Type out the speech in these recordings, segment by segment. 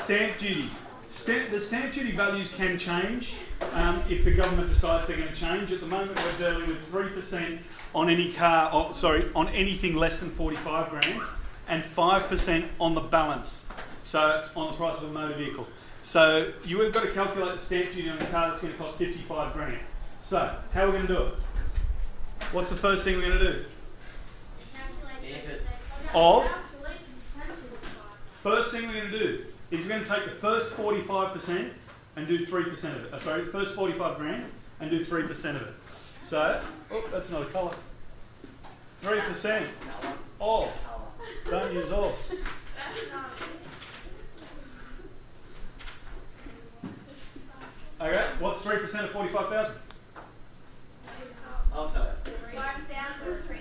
Stamp duty. The stamp duty values can change if the government decides they're going to change. At the moment, we're dealing with 3% on any car, on anything less than 45 grand, and 5% on the balance. So on the price of a motor vehicle. So you have got to calculate the stamp duty on a car that's going to cost 55 grand. So how are we going to do it? What's the first thing we're going to do? First thing we're going to do is we're going to take the first 45% and do 3% of it. First 45 grand and do 3% of it. So, oh, that's not a colour. 3% off. Don't use off. Okay, what's 3% of 45,000? I'll tell you. 1,003.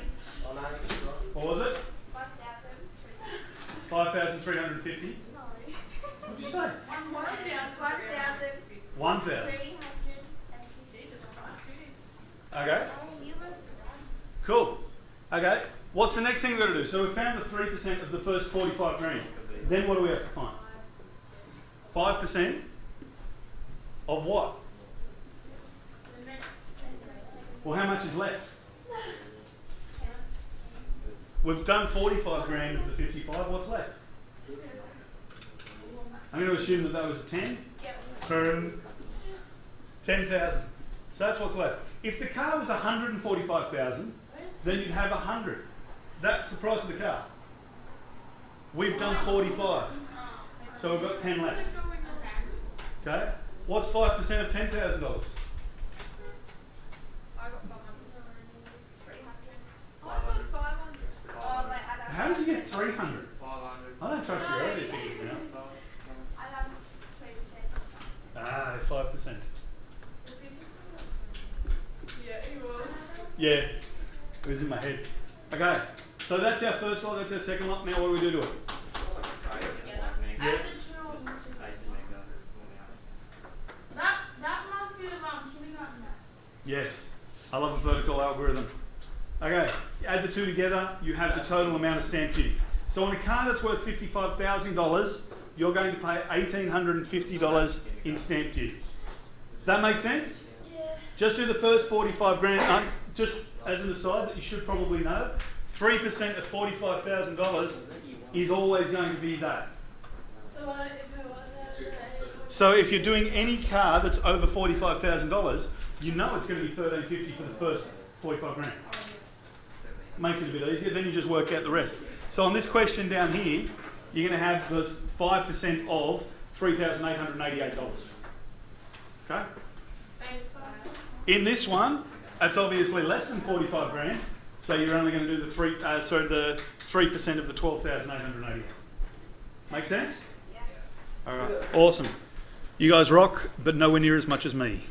What was it? 5,003. 5,350. No. What did you say? 1,000. 1,000. 350. Okay. Cool. Okay. What's the next thing we've got to do? So we found the 3% of the first 45 grand. Then what do we have to find? 5% of what? Well, how much is left? We've done 45 grand of the 55. What's left? I'm going to assume that was a 10. Yep. 10,000. So that's what's left. If the car was 145,000, then you'd have 100. That's the price of the car. We've done 45. So we've got 10 left. Okay? What's 5% of $10,000? I got 500. 300. I got 500. Oh, wait, I don't. How did you get 300? 500. I don't trust your earlier figures now. I have 3%. Ah, 5%. Yeah, he was. Yeah, it was in my head. Okay, so that's our first lot, that's our second lot. Now what do we do to it? Add the 2 or something. That reminds me of kindergarten maths. Yes, I love a vertical algorithm. Okay, add the two together, you have the total amount of stamp duty. So on a car that's worth $55,000, you're going to pay $1,850 in stamp duty. That make sense? Yeah. Just do the first 45 grand. Just as an aside that you should probably know, 3% of $45,000 is always going to be that. So if it was So if you're doing any car that's over $45,000, you know it's going to be $1,350 for the first 45 grand. Makes it a bit easier, then you just work out the rest. So on this question down here, you're going to have the 5% of $3,888. Okay? Thanks, In this one, that's obviously less than 45 grand, so you're only going to do the 3% of the 12,888. Make sense? Yeah. All right. Awesome. You guys rock, but nowhere near as much as me.